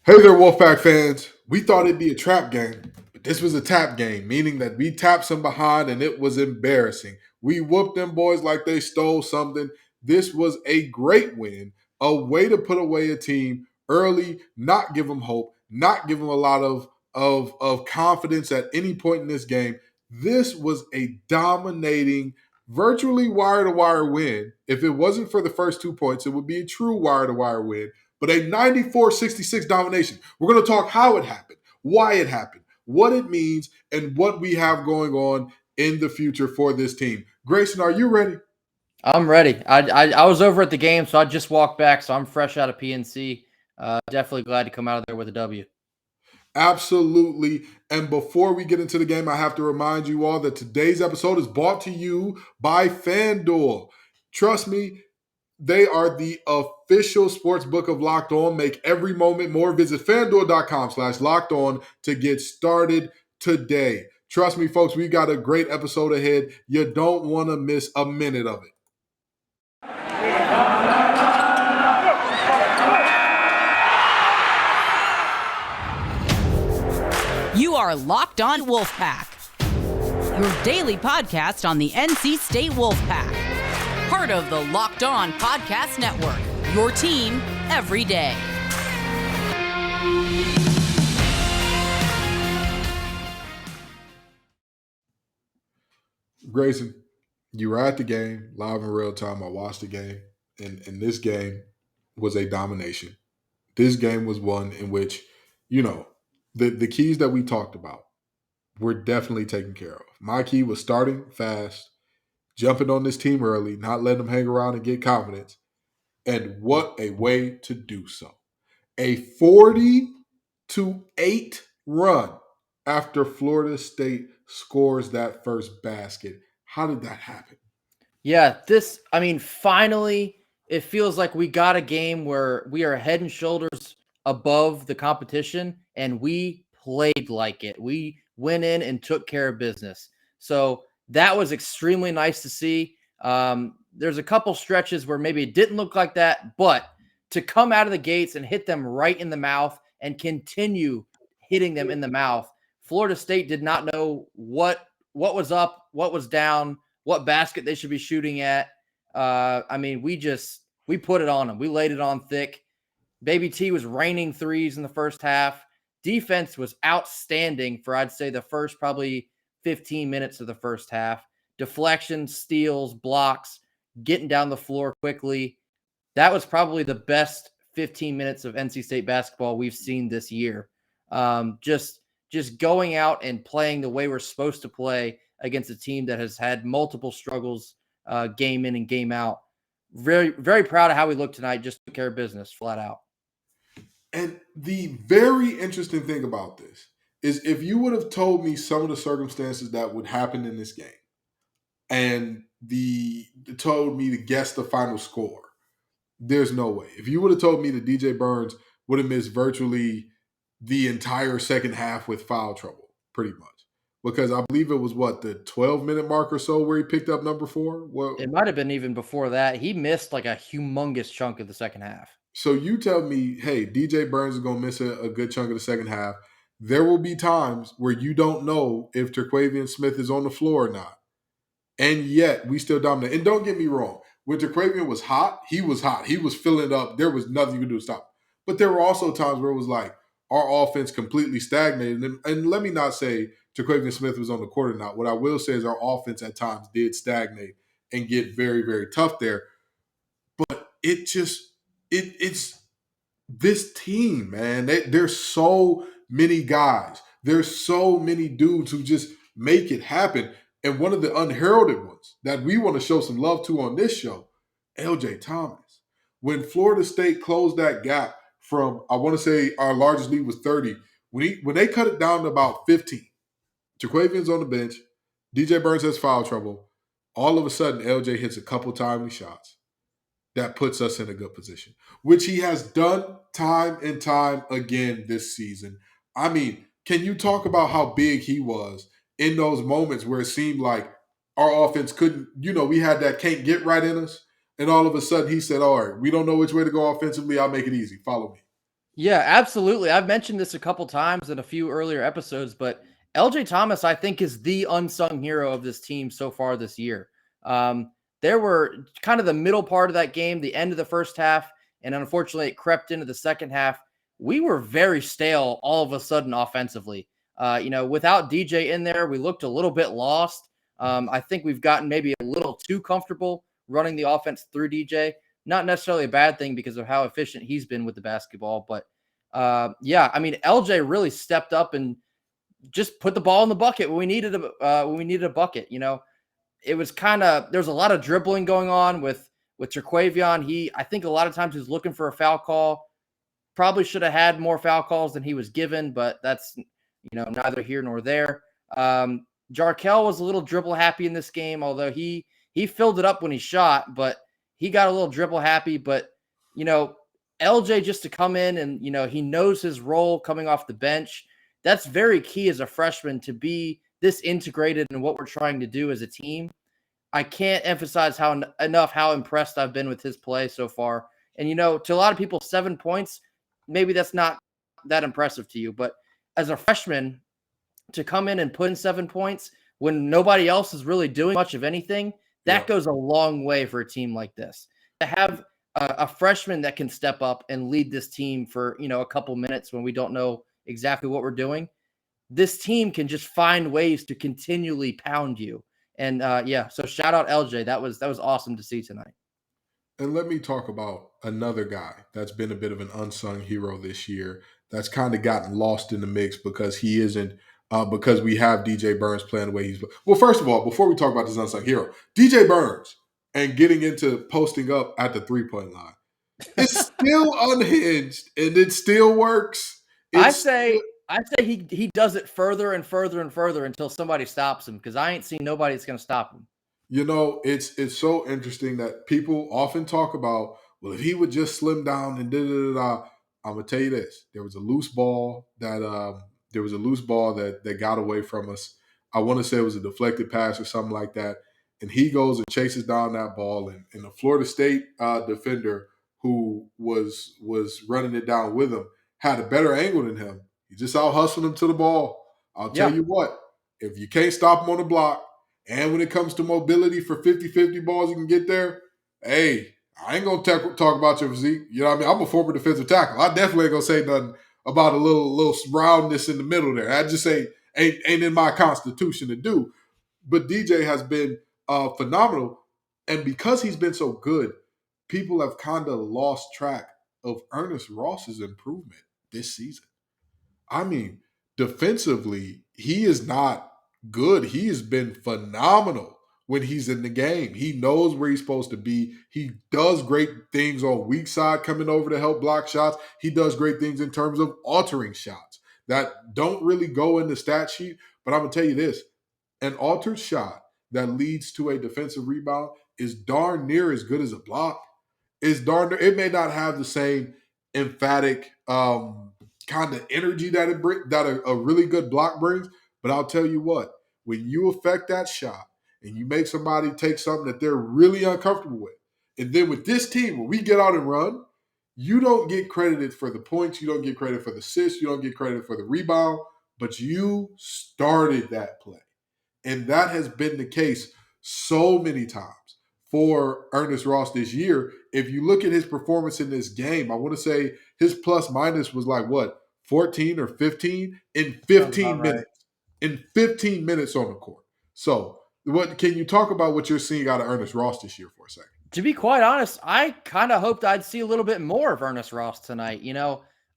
Hey there, Wolfpack fans. We thought it'd be a trap game, but this was a tap game, meaning that we tapped some behind and it was embarrassing. We whooped them boys like they stole something. This was a great win, a way to put away a team early, not give them hope, not give them a lot of confidence at any point in this game. This was a dominating, virtually wire to wire win. If it wasn't for the first 2 points, it would be a true wire to wire win, but a 94-66 domination. We're going to talk how it happened, why it happened, what it means, and what we have going on in the future for this team. Grayson, are you ready? I'm ready. I was over at the game, so I just walked back, so I'm fresh out of PNC. Definitely glad to come out of there with a W. Absolutely. And before we get into the game, I have to remind you all that today's episode is brought to you by FanDuel. Trust me, they are the official sports book of Locked On. Make every moment more. Visit fanduel.com/locked on to get started today. Trust me, folks, we got a great episode ahead. You don't want to miss a minute of it. You are Locked On Wolfpack, your daily podcast on the NC State Wolfpack. Part of the Locked On Podcast Network, your team every day. Grayson, you were at the game live in real time. I watched the game, and this game was a domination. This game was one in which, the keys that we talked about were definitely taken care of. My key was starting fast, jumping on this team early, not letting them hang around and get confidence. And what a way to do so. A 40-8 run after Florida State scores that first basket. How did that happen? Yeah, finally, it feels like we got a game where we are head and shoulders above the competition, and we played like it. We went in and took care of business. So that was extremely nice to see. There's a couple stretches where maybe it didn't look like that, but to come out of the gates and hit them right in the mouth and continue hitting them in the mouth, Florida State did not know what was up, what was down, what basket they should be shooting at. We put it on them. We laid it on thick. Baby T was raining threes in the first half. Defense was outstanding for, I'd say, the first probably 15 minutes of the first half. Deflections, steals, blocks, getting down the floor quickly. That was probably the best 15 minutes of NC State basketball we've seen this year. Just going out and playing the way we're supposed to play against a team that has had multiple struggles game in and game out. Very, very proud of how we look tonight. Just took care of business flat out. And the very interesting thing about this is if you would have told me some of the circumstances that would happen in this game and told me to guess the final score, there's no way. If you would have told me that DJ Burns would have missed virtually the entire second half with foul trouble, pretty much. Because I believe it was the 12-minute mark or so where he picked up number 4? It might have been even before that. He missed like a humongous chunk of the second half. So you tell me, hey, DJ Burns is going to miss a good chunk of the second half. There will be times where you don't know if Terquavian Smith is on the floor or not. And yet, we still dominate. And don't get me wrong. When Terquavian was hot, he was hot. He was filling up. There was nothing you could do to stop him. But there were also times where it was like our offense completely stagnated. And let me not say Terquavian Smith was on the court or not. What I will say is our offense at times did stagnate and get very, very tough there. But it's this team, man. There's so many guys. There's so many dudes who just make it happen. And one of the unheralded ones that we want to show some love to on this show, LJ Thomas. When Florida State closed that gap from, I want to say our largest lead was 30, when they cut it down to about 15, Terquavian's on the bench, DJ Burns has foul trouble. All of a sudden, LJ hits a couple timely shots. That puts us in a good position, which he has done time and time again this season. I mean, can you talk about how big he was in those moments where it seemed like our offense couldn't, we had that can't get right in us. And all of a sudden he said, all right, we don't know which way to go offensively. I'll make it easy. Follow me. Yeah, absolutely. I've mentioned this a couple times in a few earlier episodes, but LJ Thomas, I think, is the unsung hero of this team so far this year. Um, there were kind of the middle part of that game, the end of the first half, and unfortunately it crept into the second half. We were very stale all of a sudden offensively. Without DJ in there, we looked a little bit lost. I think we've gotten maybe a little too comfortable running the offense through DJ. Not necessarily a bad thing because of how efficient he's been with the basketball, but yeah, I mean, LJ really stepped up and just put the ball in the bucket when we needed a bucket. It was kind of there's a lot of dribbling going on with Terquavion. I think a lot of times he's looking for a foul call. Probably should have had more foul calls than he was given, but that's neither here nor there. Jarkel was a little dribble happy in this game, although he filled it up when he shot, but he got a little dribble happy. But you know, LJ just to come in and he knows his role coming off the bench. That's very key as a freshman to be this integrated in what we're trying to do as a team. I can't emphasize how impressed I've been with his play so far. And to a lot of people, 7 points, maybe that's not that impressive to you, but as a freshman, to come in and put in 7 points when nobody else is really doing much of anything, Yeah. that goes a long way for a team like this. To have a freshman that can step up and lead this team for a couple minutes when we don't know exactly what we're doing, this team can just find ways to continually pound you. And yeah, so shout out LJ. That was awesome to see tonight. And let me talk about another guy that's been a bit of an unsung hero this year that's kind of gotten lost in the mix because he isn't, because we have DJ Burns playing the way he's. Well, first of all, before we talk about this unsung hero, DJ Burns and getting into posting up at the 3-point line, it's still unhinged and it still works. I It's say he does it further and further and further until somebody stops him because I ain't seen nobody that's going to stop him. it's so interesting that people often talk about, well, if he would just slim down and da da da da. I'm gonna tell you this: there was a loose ball that got away from us. I want to say it was a deflected pass or something like that, and he goes and chases down that ball, and the Florida State defender who was running it down with him had a better angle than him. He just out hustled him to the ball. I'll tell Yeah. you what: if you can't stop him on the block, and when it comes to mobility for 50-50 balls, you can get there. Hey, I ain't gonna talk about your physique. You know what I mean? I'm a former defensive tackle. I definitely ain't gonna say nothing about a little roundness in the middle there. I just say ain't in my constitution to do. But DJ has been phenomenal, and because he's been so good, people have kind of lost track of Ernest Ross's improvement this season. I mean, defensively, he is not good. He has been phenomenal when he's in the game. He knows where he's supposed to be. He does great things on weak side coming over to help block shots. He does great things in terms of altering shots that don't really go in the stat sheet. But I'm going to tell you this, an altered shot that leads to a defensive rebound is darn near as good as a block. It may not have the same emphatic kind of energy that a really good block brings, but I'll tell you what, when you affect that shot and you make somebody take something that they're really uncomfortable with, and then with this team, when we get out and run, you don't get credited for the points, you don't get credit for the assists, you don't get credit for the rebound, but you started that play. And that has been the case so many times for Ernest Ross this year. If you look at his performance in this game, I want to say his plus minus was like what, 14 or 15 in Sounds 15 about right. minutes. In 15 minutes on the court. So, what can you talk about what you're seeing out of Ernest Ross this year for a second? To be quite honest, I kind of hoped I'd see a little bit more of Ernest Ross tonight.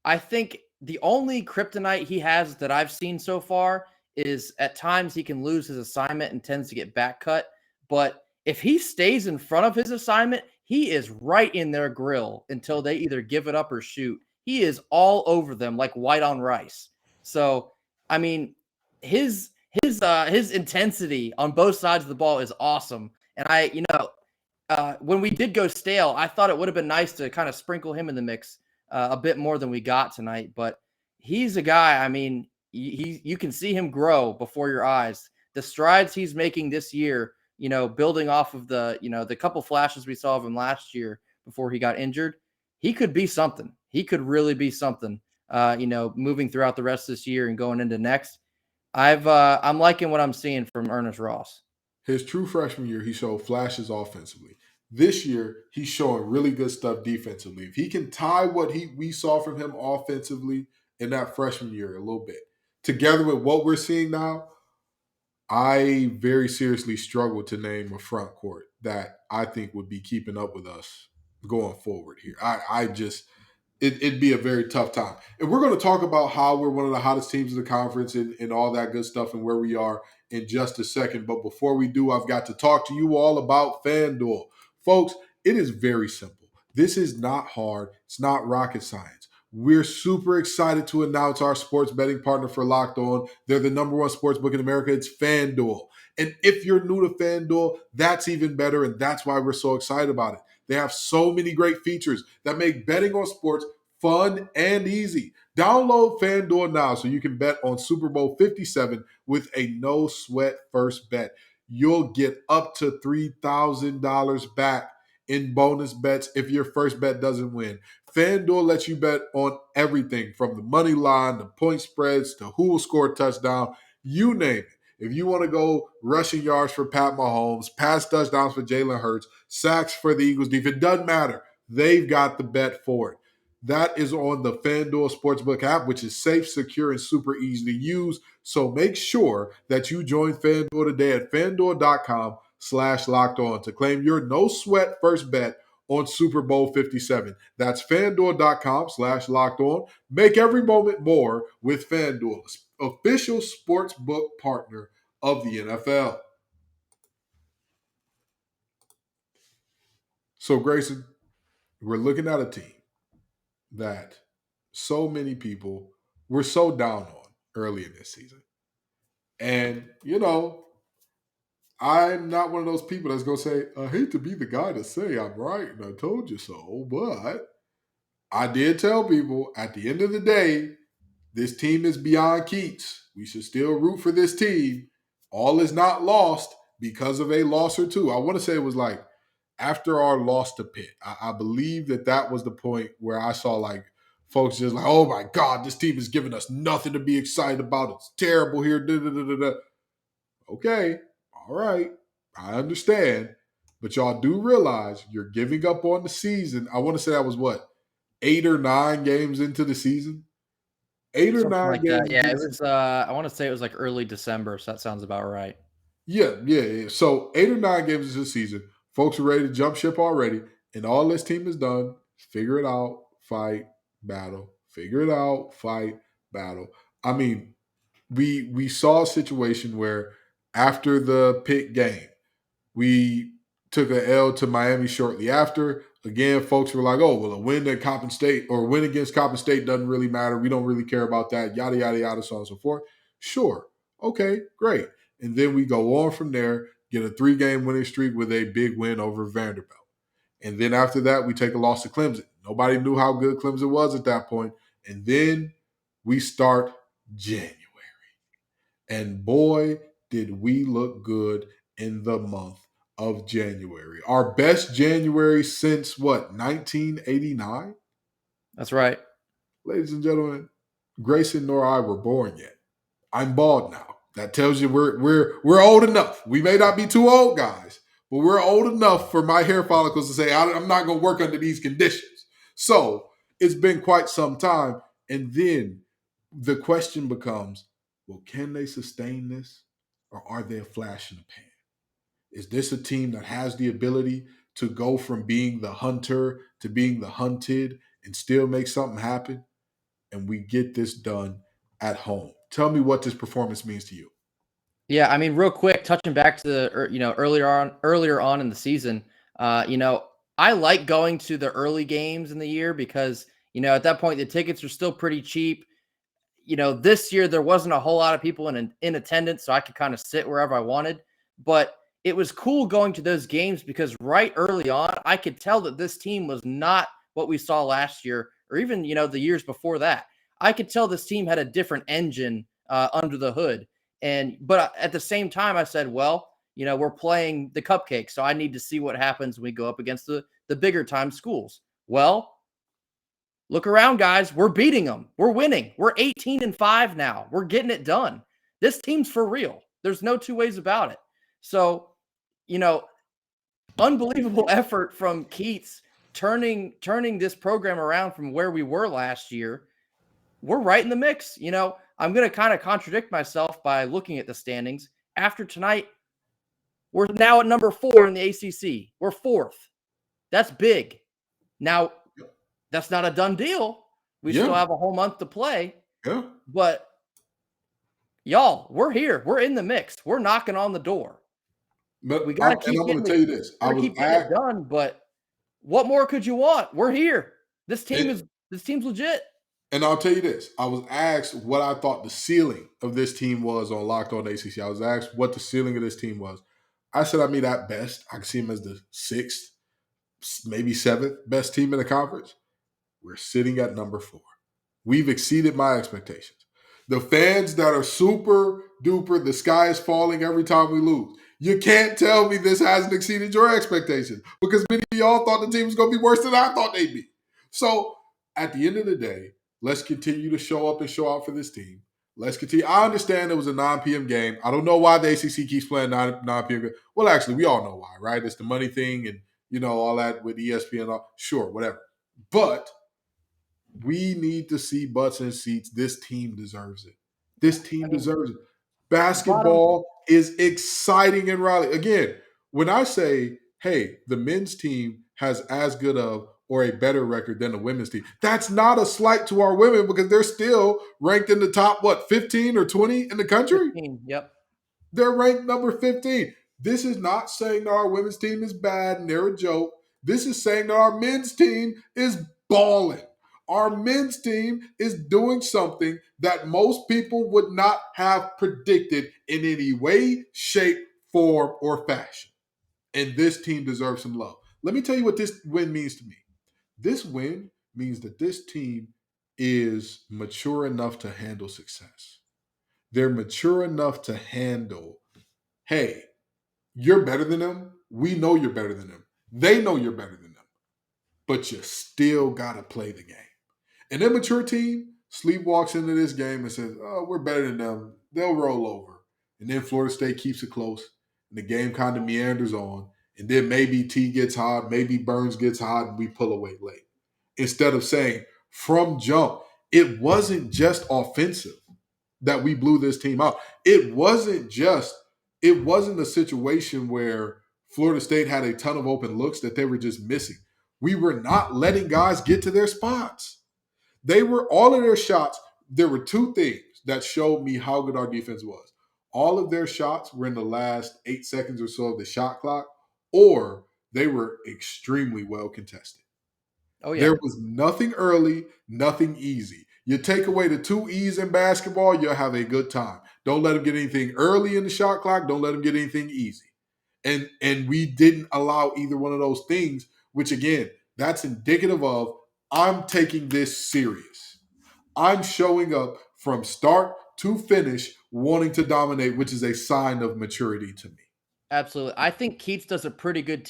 I think the only kryptonite he has that I've seen so far is at times he can lose his assignment and tends to get back cut. But if he stays in front of his assignment, he is right in their grill until they either give it up or shoot. He is all over them like white on rice. So, I mean, his intensity on both sides of the ball is awesome. And when we did go stale, I thought it would have been nice to kind of sprinkle him in the mix a bit more than we got tonight. But he's a guy. I mean, you can see him grow before your eyes. The strides he's making this year, building off of the couple flashes we saw of him last year before he got injured. he could be something. He could really be something, moving throughout the rest of this year and going into next. I'm liking what I'm seeing from Ernest Ross. His true freshman year, he showed flashes offensively. This year, he's showing really good stuff defensively. If he can tie what we saw from him offensively in that freshman year a little bit, together with what we're seeing now, I very seriously struggle to name a front court that I think would be keeping up with us going forward here. I just it'd be a very tough time. And we're going to talk about how we're one of the hottest teams in the conference and all that good stuff and where we are in just a second. But before we do, I've got to talk to you all about FanDuel. Folks, it is very simple. This is not hard. It's not rocket science. We're super excited to announce our sports betting partner for Locked On. They're the number one sports book in America. It's FanDuel. And if you're new to FanDuel, that's even better. And that's why we're so excited about it. They have so many great features that make betting on sports fun and easy. Download FanDuel now so you can bet on Super Bowl 57 with a no sweat first bet. You'll get up to $3,000 back in bonus bets if your first bet doesn't win. FanDuel lets you bet on everything from the money line, the point spreads, to who will score a touchdown, you name it. If you want to go rushing yards for Pat Mahomes, pass touchdowns for Jalen Hurts, sacks for the Eagles defense, it doesn't matter. They've got the bet for it. That is on the FanDuel Sportsbook app, which is safe, secure, and super easy to use. So make sure that you join FanDuel today at FanDuel.com/locked-on to claim your no sweat first bet on Super Bowl 57. That's FanDuel.com/locked-on. Make every moment more with FanDuel, official sports book partner of the NFL. So, Grayson, we're looking at a team that so many people were so down on early in this season. And, I'm not one of those people that's going to say, I hate to be the guy to say I'm right and I told you so, but I did tell people at the end of the day, this team is beyond Keats. We should still root for this team. All is not lost because of a loss or two. I want to say it was like after our loss to Pitt. I believe that was the point where I saw like folks just like, oh my God, this team is giving us nothing to be excited about. It's terrible here. Da, da, da, da, da. Okay, all right, I understand. But y'all do realize you're giving up on the season. I want to say that was what, 8 or 9 games into the season? 8 or Something 9 like games. that. Yeah, it was. I want to say it was like early December, so that sounds about right. Yeah. So 8 or 9 games into the season, folks are ready to jump ship already, and all this team has done, figure it out, fight, battle, figure it out, fight, battle. I mean, we saw a situation where after the Pitt game, we took an L to Miami shortly after. Again, folks were like, oh, well, a win at Coppin State or a win against Coppin State doesn't really matter. We don't really care about that, yada, yada, yada, so on and so forth. Sure. Okay, great. And then we go on from there, get a 3-game winning streak with a big win over Vanderbilt. And then after that, we take a loss to Clemson. Nobody knew how good Clemson was at that point. And then we start January. And boy, did we look good in the month of January. Our best January since what, 1989? That's right. Ladies and gentlemen, Grayson nor I were born yet. I'm bald now. That tells you we're old enough. We may not be too old, guys, but we're old enough for my hair follicles to say, I'm not going to work under these conditions. So it's been quite some time. And then the question becomes, well, can they sustain this, or are they a flash in the pan? Is this a team that has the ability to go from being the hunter to being the hunted and still make something happen? And we get this done at home. Tell me what this performance means to you. Yeah, I mean, real quick, touching back to the earlier on in the season, I like going to the early games in the year because at that point the tickets are still pretty cheap. This year there wasn't a whole lot of people in attendance, so I could kind of sit wherever I wanted. But it was cool going to those games because right early on, I could tell that this team was not what we saw last year or even, the years before that. I could tell this team had a different engine under the hood. But at the same time, I said, well, we're playing the cupcake, so I need to see what happens when we go up against the bigger time schools. Well, Look around, guys. We're beating them. We're winning. We're 18-5 now. We're getting it done. This team's for real. There's no two ways about it. So, unbelievable effort from Keats turning this program around from where we were last year. We're right in the mix. I'm going to kind of contradict myself by looking at the standings. After tonight, we're now at number 4 in the ACC. We're 4th. That's big. Now, that's not a done deal. We still have a whole month to play. Yeah. But, y'all, we're here. We're in the mix. We're knocking on the door. But We got to keep getting it done. But what more could you want? We're here. This team's legit. And I'll tell you this. I was asked what I thought the ceiling of this team was on Locked On ACC. I was asked what the ceiling of this team was. I said, at best, I can see them as the 6th, maybe 7th best team in the conference. We're sitting at number 4. We've exceeded my expectations. The fans that are super duper, the sky is falling every time we lose. You can't tell me this hasn't exceeded your expectations because many of y'all thought the team was going to be worse than I thought they'd be. So at the end of the day, let's continue to show up and show out for this team. Let's continue. I understand it was a 9 p.m. game. I don't know why the ACC keeps playing 9 p.m. Well, actually, we all know why, right? It's the money thing and, all that with ESPN. Sure, whatever. But we need to see butts and seats. This team deserves it. This team deserves it. Basketball is exciting and rally. Again, when I say, hey, the men's team has as good of or a better record than the women's team, that's not a slight to our women because they're still ranked in the top, 15 or 20 in the country? 15, yep. They're ranked number 15. This is not saying that our women's team is bad and they're a joke. This is saying that our men's team is balling. Our men's team is doing something that most people would not have predicted in any way, shape, form, or fashion. And this team deserves some love. Let me tell you what this win means to me. This win means that this team is mature enough to handle success. They're mature enough to handle, hey, you're better than them. We know you're better than them. They know you're better than them. But you still got to play the game. An immature team sleepwalks into this game and says, oh, we're better than them. They'll roll over. And then Florida State keeps it close. And the game kind of meanders on. And then maybe T gets hot, maybe Burns gets hot, and we pull away late. Instead of saying, from jump, it wasn't just offensive that we blew this team out. It wasn't a situation where Florida State had a ton of open looks that they were just missing. We were not letting guys get to their spots. All of their shots, there were 2 things that showed me how good our defense was. All of their shots were in the last 8 seconds or so of the shot clock, or they were extremely well contested. Oh, yeah. There was nothing early, nothing easy. You take away the 2 E's in basketball, you'll have a good time. Don't let them get anything early in the shot clock. Don't let them get anything easy. And we didn't allow either one of those things, which, again, that's indicative of I'm taking this serious. I'm showing up from start to finish wanting to dominate, which is a sign of maturity to me. Absolutely. I think Keats does a pretty good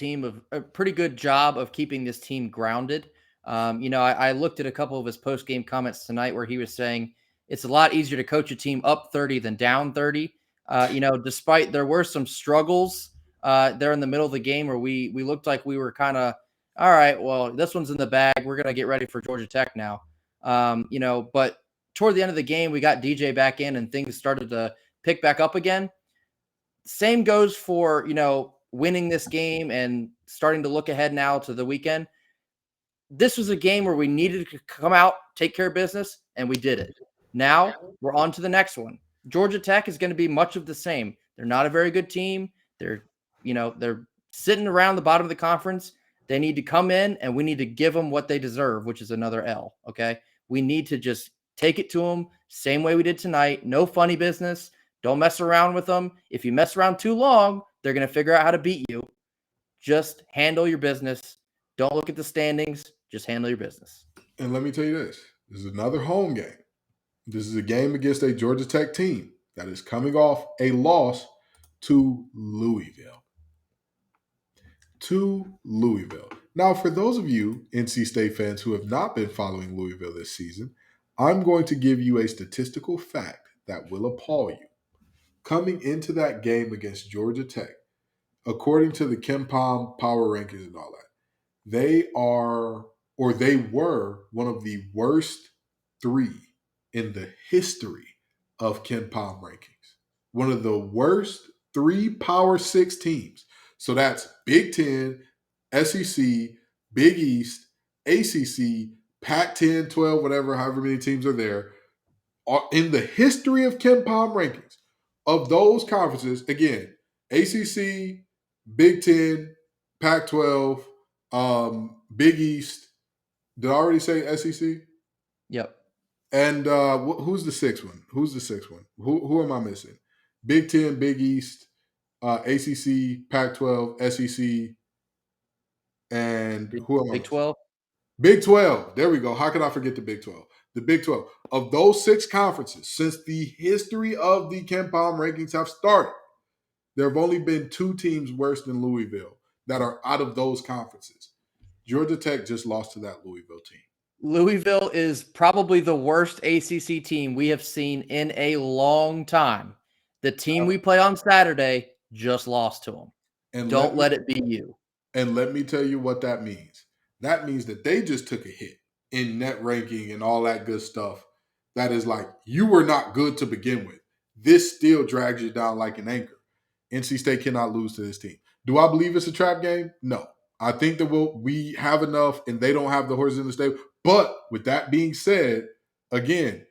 job of keeping this team grounded. I looked at a couple of his post-game comments tonight where he was saying it's a lot easier to coach a team up 30 than down 30. Despite there were some struggles there in the middle of the game where we looked like we were kind of, all right, well, this one's in the bag. We're going to get ready for Georgia Tech now. But toward the end of the game, we got DJ back in and things started to pick back up again. Same goes for, winning this game and starting to look ahead now to the weekend. This was a game where we needed to come out, take care of business, and we did it. Now we're on to the next one. Georgia Tech is going to be much of the same. They're not a very good team. They're sitting around the bottom of the conference. They need to come in and we need to give them what they deserve, which is another L. Okay. We need to just take it to them same way we did tonight. No funny business. Don't mess around with them. If you mess around too long, they're going to figure out how to beat you. Just handle your business. Don't look at the standings. Just handle your business. And let me tell you this. This is another home game. This is a game against a Georgia Tech team that is coming off a loss to Louisville. Now, for those of you NC State fans who have not been following Louisville this season, I'm going to give you a statistical fact that will appall you. Coming into that game against Georgia Tech, according to the Ken Palm power rankings and all that, they are or they were one of the worst three in the history of Ken Palm rankings. One of the worst three Power Six teams. So that's Big Ten, SEC, Big East, ACC, Pac 10, 12, whatever, however many teams are there. In the history of Ken Palm rankings, of those conferences, again, ACC, Big Ten, Pac 12, Big East. Did I already say SEC? Yep. And who's the sixth one? Who's the sixth one? Who am I missing? Big Ten, Big East, ACC, Pac 12, SEC, and who am I Big missing? 12. Big 12. There we go. How could I forget the Big 12? The Big 12. Of those six conferences, since the history of the Ken Palm rankings have started, there have only been two teams worse than Louisville that are out of those conferences. Georgia Tech just lost to that Louisville team. Louisville is probably the worst ACC team we have seen in a long time. The team we play on Saturday just lost to them. And Don't let it be you. And let me tell you what that means. That means that they just took a hit in net ranking and all that good stuff. That is like, you were not good to begin with. This still drags you down like an anchor. NC State cannot lose to this team. Do I believe it's a trap game? No. I think that we have enough and they don't have the horses in the stable. But with that being said, again,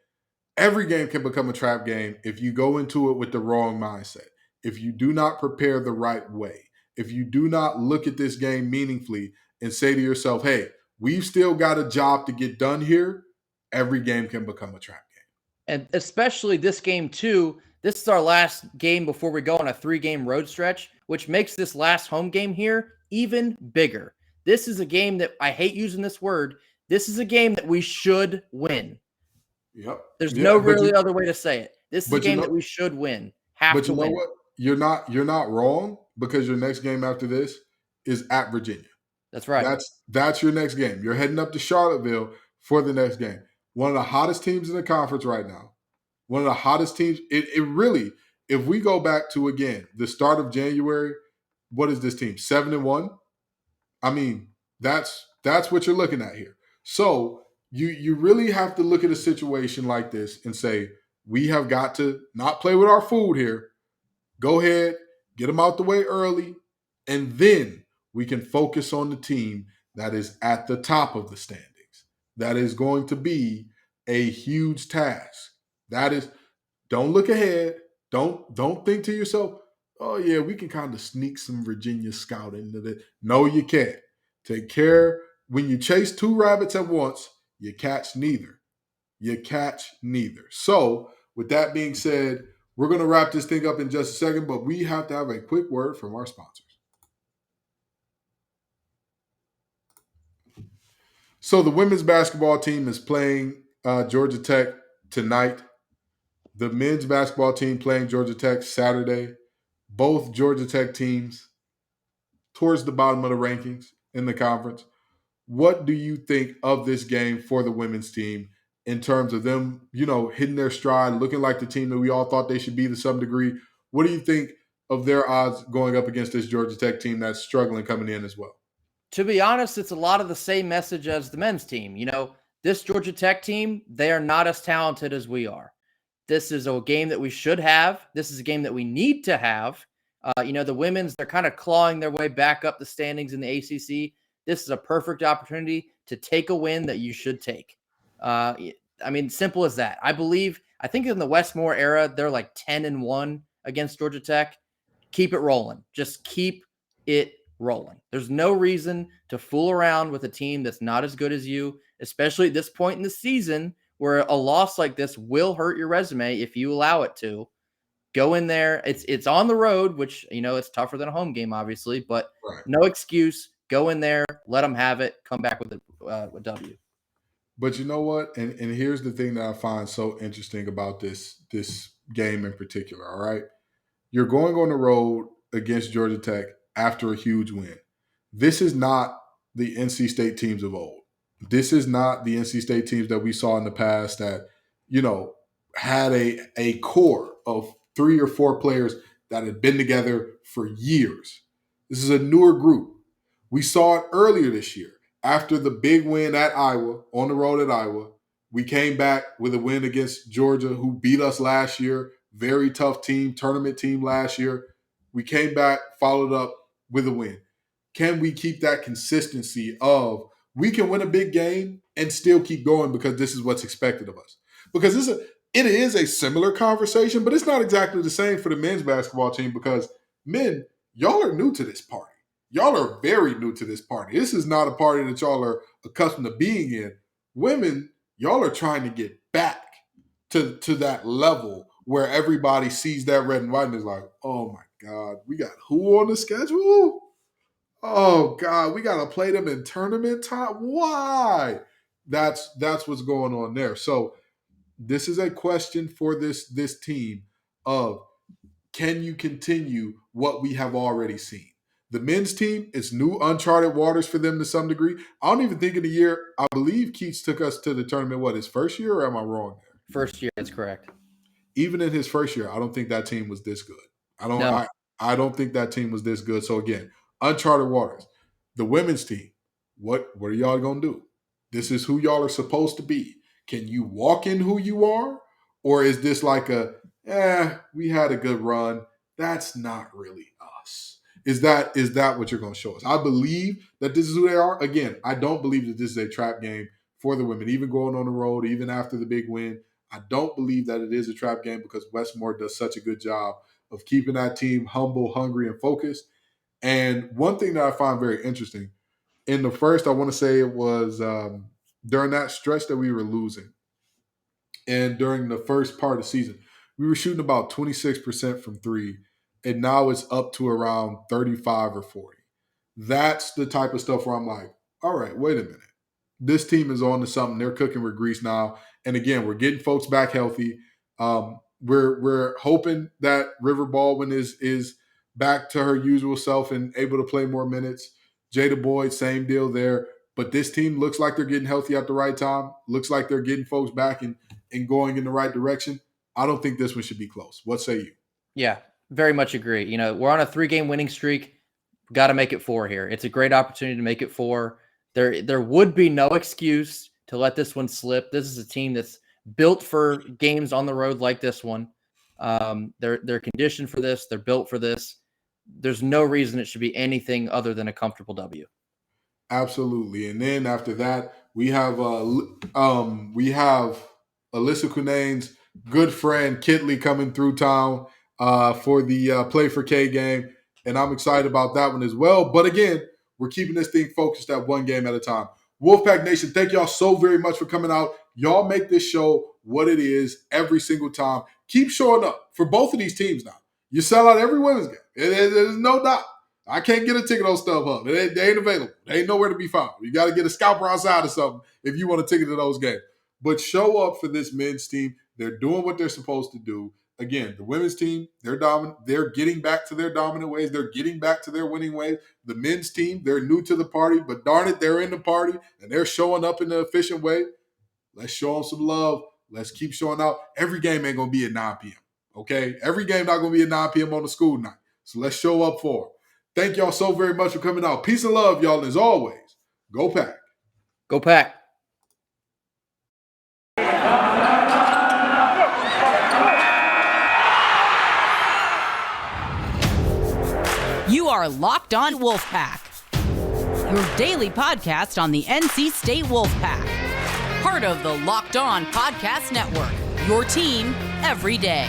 every game can become a trap game if you go into it with the wrong mindset. If you do not prepare the right way, if you do not look at this game meaningfully and say to yourself, hey, we've still got a job to get done here, every game can become a trap game. And especially this game, too. This is our last game before we go on a 3-game road stretch, which makes this last home game here even bigger. This is a game that, I hate using this word, this is a game that we should win. Yep. There's no really other way to say it. This is a game that we should win. Have to win. But you know what? You're not wrong, because your next game after this is at Virginia. That's right. That's your next game. You're heading up to Charlottesville for the next game. One of the hottest teams in the conference right now. One of the hottest teams. It really, if we go back to, again, the start of January, what is this team? 7-1? I mean, that's what you're looking at here. So you really have to look at a situation like this and say, we have got to not play with our food here. Go ahead, get them out the way early, and then we can focus on the team that is at the top of the standings. That is going to be a huge task. That is, don't look ahead. Don't think to yourself, oh yeah, we can kind of sneak some Virginia scout into it. No, you can't. Take care. When you chase two rabbits at once, you catch neither. You catch neither. So, with that being said, we're going to wrap this thing up in just a second, but we have to have a quick word from our sponsors. So the women's basketball team is playing Georgia Tech tonight. The men's basketball team playing Georgia Tech Saturday. Both Georgia Tech teams towards the bottom of the rankings in the conference. What do you think of this game for the women's team in terms of them, hitting their stride, looking like the team that we all thought they should be to some degree? What do you think of their odds going up against this Georgia Tech team that's struggling coming in as well? To be honest, it's a lot of the same message as the men's team. This Georgia Tech team, they are not as talented as we are. This is a game that we should have. This is a game that we need to have. The women's, they're kind of clawing their way back up the standings in the ACC. This is a perfect opportunity to take a win that you should take. Simple as that. I think in the Westmore era, they're like 10-1 against Georgia Tech. Keep it rolling. Just keep it rolling. There's no reason to fool around with a team that's not as good as you, especially at this point in the season where a loss like this will hurt your resume if you allow it to. Go in there. It's on the road, which, it's tougher than a home game, obviously, but right. No excuse. Go in there, let them have it, come back with a W. But you know what? And here's the thing that I find so interesting about this game in particular, all right? You're going on the road against Georgia Tech after a huge win. This is not the NC State teams of old. This is not the NC State teams that we saw in the past that, had a core of 3 or 4 players that had been together for years. This is a newer group. We saw it earlier this year. After the big win at Iowa, on the road at Iowa, we came back with a win against Georgia, who beat us last year. Very tough team, tournament team last year. We came back, followed up with a win. Can we keep that consistency of we can win a big game and still keep going because this is what's expected of us? Because it is a similar conversation, but it's not exactly the same for the men's basketball team because men, y'all are new to this party. Y'all are very new to this party. This is not a party that y'all are accustomed to being in. Women, y'all are trying to get back to that level where everybody sees that red and white and is like, oh my God, we got who on the schedule? Oh God, we got to play them in tournament time? Why? That's what's going on there. So this is a question for this team of, can you continue what we have already seen? The men's team, it's new uncharted waters for them to some degree. I don't even think in the year, I believe Keats took us to the tournament, his first year, or am I wrong there? First year, that's correct. Even in his first year, I don't think that team was this good. I don't think that team was this good. So again, uncharted waters. The women's team, what are y'all going to do? This is who y'all are supposed to be. Can you walk in who you are? Or is this like we had a good run? That's not really us. Is that what you're going to show us? I believe that this is who they are. Again, I don't believe that this is a trap game for the women, even going on the road, even after the big win. I don't believe that it is a trap game because Westmore does such a good job of keeping that team humble, hungry, and focused. And one thing that I find very interesting, in the first, I want to say it was during that stretch that we were losing, and during the first part of the season, we were shooting about 26% from 3, and now it's up to around 35 or 40. That's the type of stuff where I'm like, all right, wait a minute. This team is on to something. They're cooking with grease now. And again, we're getting folks back healthy. We're hoping that River Baldwin is back to her usual self and able to play more minutes. Jada Boyd, same deal there. But this team looks like they're getting healthy at the right time. Looks like they're getting folks back and going in the right direction. I don't think this one should be close. What say you? Yeah, very much agree. We're on a 3-game winning streak. Got to make it 4 here. It's a great opportunity to make it 4. There would be no excuse to let this one slip. This is a team that's built for games on the road like this one. They're conditioned for this. They're built for this. There's no reason it should be anything other than a comfortable W. Absolutely. And then after that, we have Alyssa Cunane's good friend Kitley coming through town for the Play for K game. And I'm excited about that one as well. But again, we're keeping this thing focused at one game at a time. Wolfpack Nation, thank y'all so very much for coming out. Y'all make this show what it is every single time. Keep showing up for both of these teams now. You sell out every women's game. There's no doubt. I can't get a ticket on StubHub. They ain't available. They ain't nowhere to be found. You got to get a scalper outside or something if you want a ticket to those games. But show up for this men's team. They're doing what they're supposed to do. Again, the women's team, they're dominant. They're getting back to their dominant ways. They're getting back to their winning ways. The men's team, they're new to the party, but darn it, they're in the party, and they're showing up in an efficient way. Let's show them some love. Let's keep showing out. Every game ain't going to be at 9 p.m., okay? Every game not going to be at 9 p.m. on the school night. So let's show up for them. Thank y'all so very much for coming out. Peace and love, y'all. And as always, go Pack. Go Pack. You are Locked On Wolfpack, your daily podcast on the NC State Wolfpack, part of the Locked On Podcast Network, your team every day.